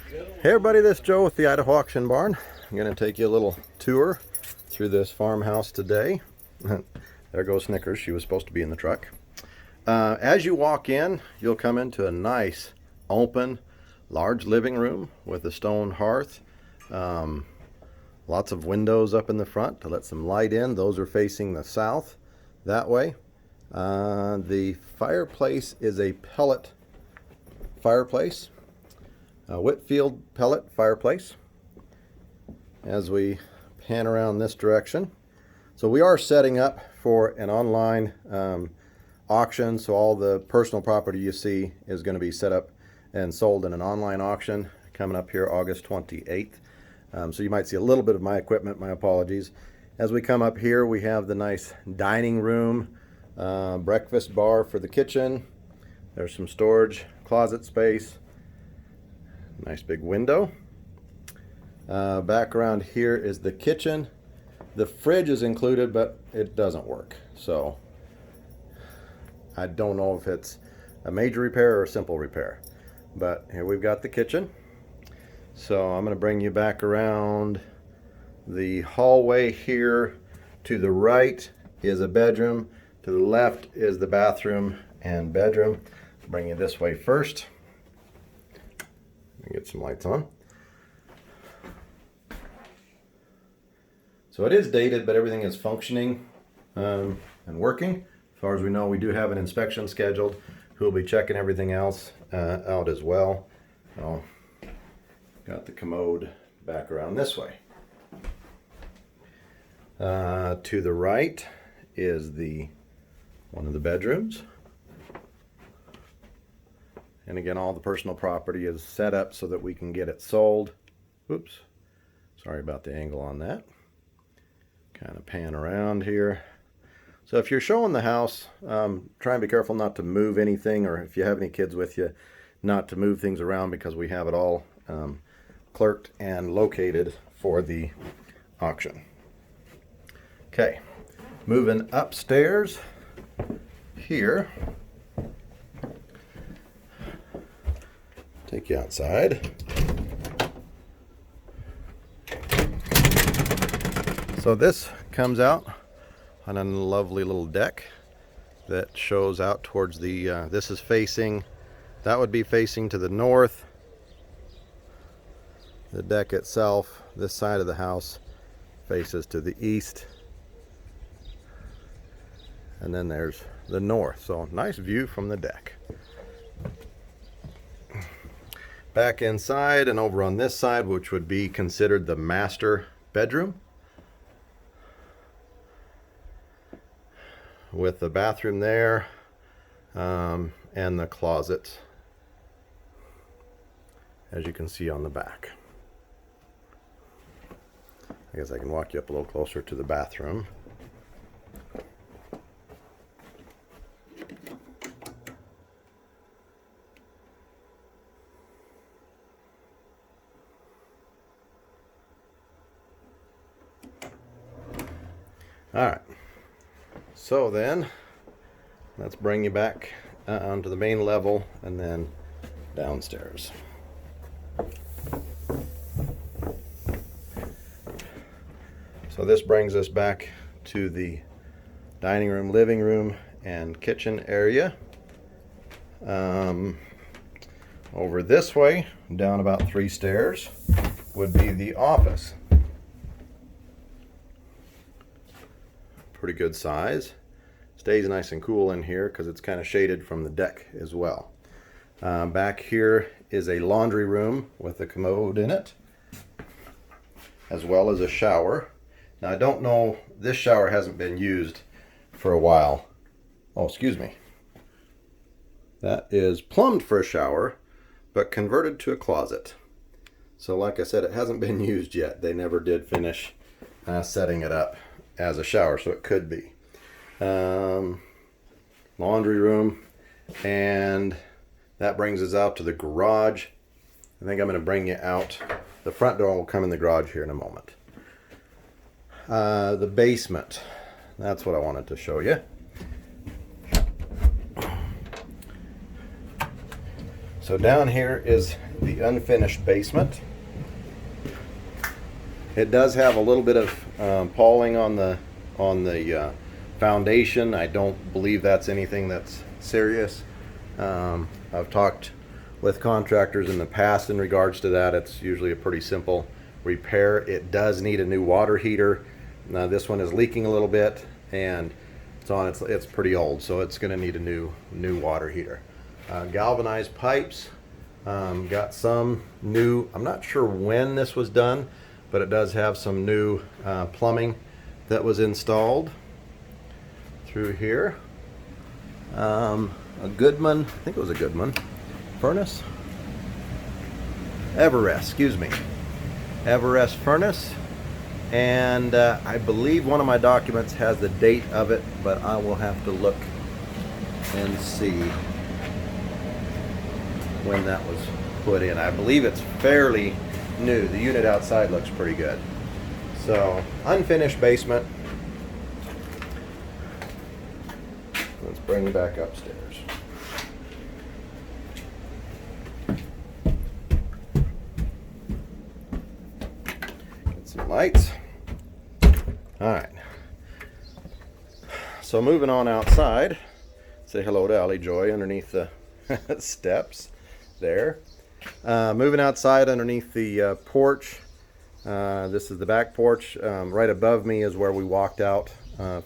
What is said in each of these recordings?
Hey everybody, this is Joe with the Idaho Auction Barn. I'm going to take you a little tour through this farmhouse today. There goes Snickers, she was supposed to be in the truck. As you walk in, you'll come into a nice, open, large living room with a stone hearth. Lots of windows up in the front to let some light in. Those are facing the south that way. The fireplace is a pellet fireplace. Whitfield pellet fireplace as we pan around this direction. So we are setting up for an online auction, so all the personal property you see is going to be set up and sold in an online auction coming up here August 28th. So you might see a little bit of my equipment, my apologies. As we come up here, we have the nice dining room, breakfast bar for the kitchen. There's some storage, closet space. Nice big window. Back around here is the kitchen. The fridge is included, but it doesn't work. So I don't know if it's a major repair or a simple repair. But here we've got the kitchen. So I'm going to bring you back around the hallway here. To the right is a bedroom. To the left is the bathroom and bedroom. Bring you this way first. Get some lights on. So it is dated, but everything is functioning and working. As far as we know, we do have an inspection scheduled. Who will be checking everything else out as well. So, got the commode back around this way. To the right is one of the bedrooms. And again, all the personal property is set up so that we can get it sold. Oops, sorry about the angle on that. Kind of pan around here. So if you're showing the house, try and be careful not to move anything, or if you have any kids with you, not to move things around, because we have it all clerked and located for the auction. Okay, moving upstairs here. Take you outside. So this comes out on a lovely little deck that shows out towards the, this is facing, that would be facing to the north. The deck itself, this side of the house, faces to the east. And then there's the north. So nice view from the deck. Back inside and over on this side, which would be considered the master bedroom, with the bathroom there and the closet, as you can see on the back. I guess I can walk you up a little closer to the bathroom. All right, so then let's bring you back onto the main level and then downstairs. So this brings us back to the dining room, living room, and kitchen area. Over this way, down about 3 stairs, would be the office. Pretty good size. Stays nice and cool in here because it's kind of shaded from the deck as well. Back here is a laundry room with a commode in it, as well as a shower. Now I don't know, this shower hasn't been used for a while. Oh, excuse me. That is plumbed for a shower, but converted to a closet. So like I said, it hasn't been used yet. They never did finish setting it up as a shower, so it could be. Laundry room, and that brings us out to the garage. I think I'm going to bring you out. The front door will come in the garage here in a moment. The basement, that's what I wanted to show you. So down here is the unfinished basement. It does have a little bit of pawling on the foundation. I don't believe that's anything that's serious. I've talked with contractors in the past in regards to that. It's usually a pretty simple repair. It does need a new water heater. Now this one is leaking a little bit, and it's pretty old, so it's going to need a new water heater. Galvanized pipes. Got some new, I'm not sure when this was done, but it does have some new plumbing that was installed through here. A Goodman, I think it was a Goodman furnace. Everest, excuse me. Everest furnace. And I believe one of my documents has the date of it, but I will have to look and see when that was put in. I believe it's fairly new. The unit outside looks pretty good. So, unfinished basement. Let's bring it back upstairs. Get some lights. Alright. So moving on outside. Say hello to Allie Joy underneath the steps there. Moving outside underneath the porch. This is the back porch. Right above me is where we walked out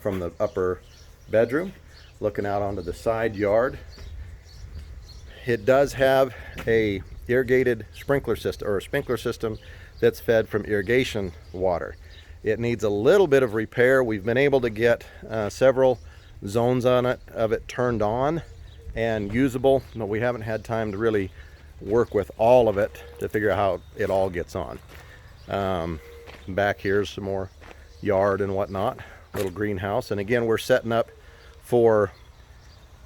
from the upper bedroom, looking out onto the side yard. It does have a irrigated sprinkler system, or a sprinkler system that's fed from irrigation water. It needs a little bit of repair. We've been able to get several zones of it turned on and usable, but we haven't had time to really work with all of it to figure out how it all gets on. Back here's some more yard and whatnot, little greenhouse, and again we're setting up for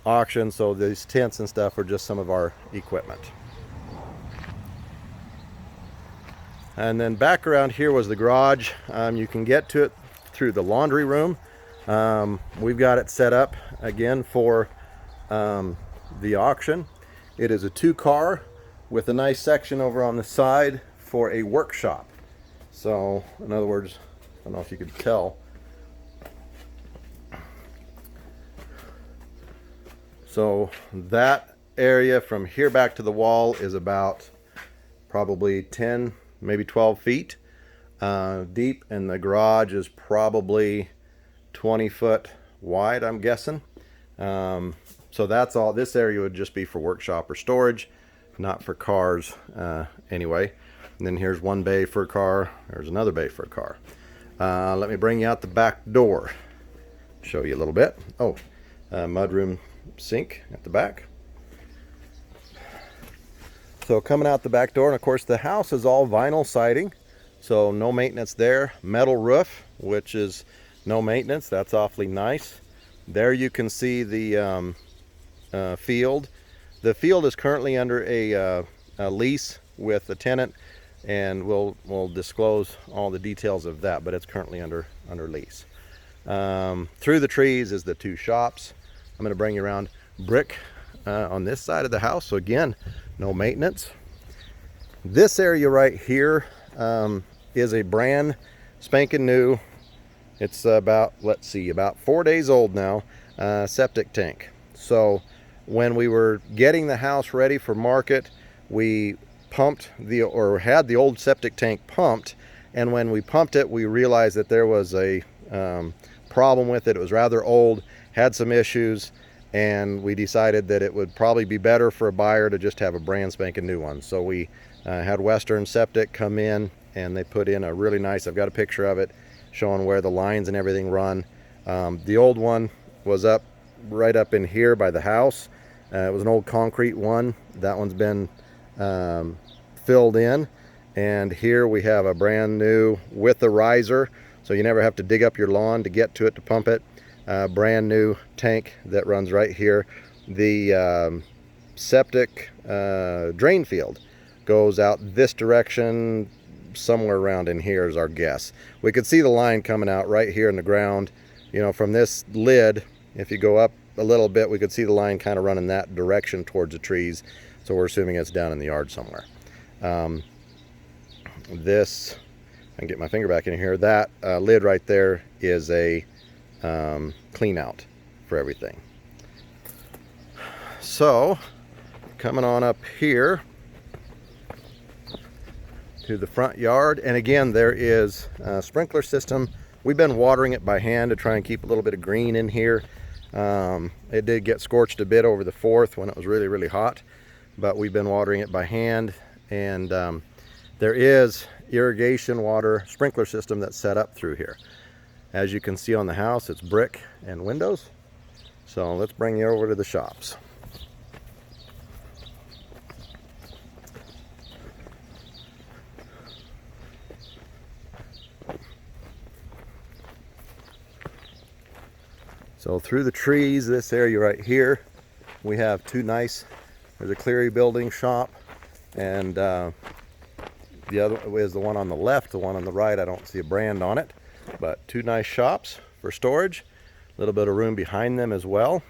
auction, so these tents and stuff are just some of our equipment. And then back around here was the garage. You can get to it through the laundry room. We've got it set up again for the auction. It is a 2-car with a nice section over on the side for a workshop. So in other words, I don't know if you could tell. So that area from here back to the wall is about probably 10, maybe 12 feet deep, and the garage is probably 20 foot wide, I'm guessing. So that's all. This area would just be for workshop or storage, not for cars anyway. And then here's one bay for a car. There's another bay for a car. Let me bring you out the back door. Show you a little bit. Oh, mudroom sink at the back. So coming out the back door, and of course the house is all vinyl siding, so no maintenance there. Metal roof, which is no maintenance. That's awfully nice. There you can see the field. The field is currently under a lease with the tenant, and we'll disclose all the details of that, but it's currently under lease. Through the trees is the 2 shops. I'm going to bring you around. Brick on this side of the house, so again, no maintenance. This area right here is a brand spanking new, it's about, let's see, about 4 days old now, septic tank. So when we were getting the house ready for market, we pumped had the old septic tank pumped, and when we pumped it, we realized that there was a problem with it. It was rather old, had some issues, and we decided that it would probably be better for a buyer to just have a brand spanking new one. So we had Western Septic come in, and they put in a really nice, I've got a picture of it showing where the lines and everything run. The old one was right up in here by the house. It was an old concrete one. That one's been filled in, and here we have a brand new with the riser, so you never have to dig up your lawn to get to it to pump it. Brand new tank that runs right here. The septic drain field goes out this direction, somewhere around in here is our guess. We could see the line coming out right here in the ground, you know, from this lid. If you go up a little bit, we could see the line kind of running that direction towards the trees. So we're assuming it's down in the yard somewhere. This, I can get my finger back in here, that lid right there is a clean out for everything. So coming on up here to the front yard, and again there is a sprinkler system. We've been watering it by hand to try and keep a little bit of green in here. It did get scorched a bit over the 4th when it was really hot, but we've been watering it by hand. And there is irrigation water sprinkler system that's set up through here. As you can see on the house, it's brick and windows. So let's bring you over to the shops. So through the trees, this area right here, we have two nice, there's a Cleary Building shop, and the other is the one on the left. The one on the right, I don't see a brand on it, but two nice shops for storage. A little bit of room behind them as well.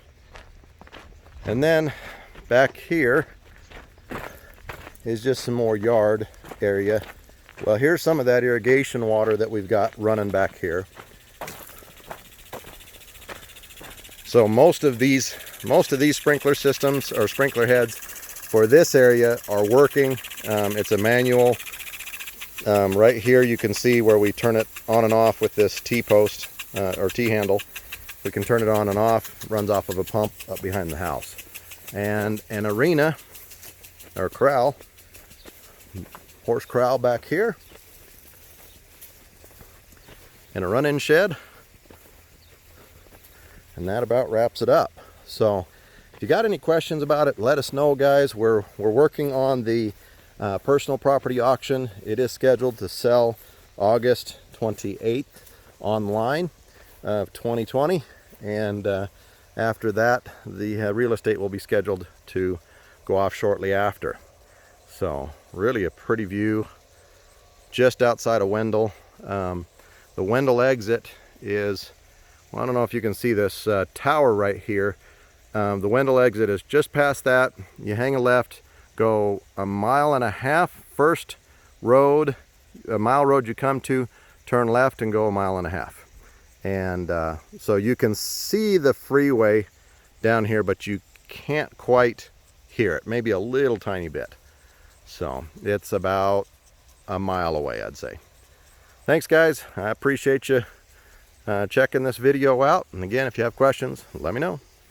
And then back here is just some more yard area. Well, here's some of that irrigation water that we've got running back here. So most of these sprinkler systems or sprinkler heads for this area are working. It's a manual. Right here you can see where we turn it on and off with this T-post or T-handle. We can turn it on and off. It runs off of a pump up behind the house. And an arena or corral, horse corral back here. And a run-in shed. And that about wraps it up. So if you got any questions about it, let us know, guys. We're working on the personal property auction. It is scheduled to sell August 28th online of 2020. And after that, the real estate will be scheduled to go off shortly after. So really a pretty view just outside of Wendell. The Wendell exit is, well, I don't know if you can see this tower right here. The Wendell exit is just past that. You hang a left, go 1.5 miles, first road, a mile road you come to, turn left and go 1.5 miles. And so you can see the freeway down here, but you can't quite hear it, maybe a little tiny bit. So it's about 1 mile away, I'd say. Thanks, guys. I appreciate you checking this video out. And again, if you have questions, let me know.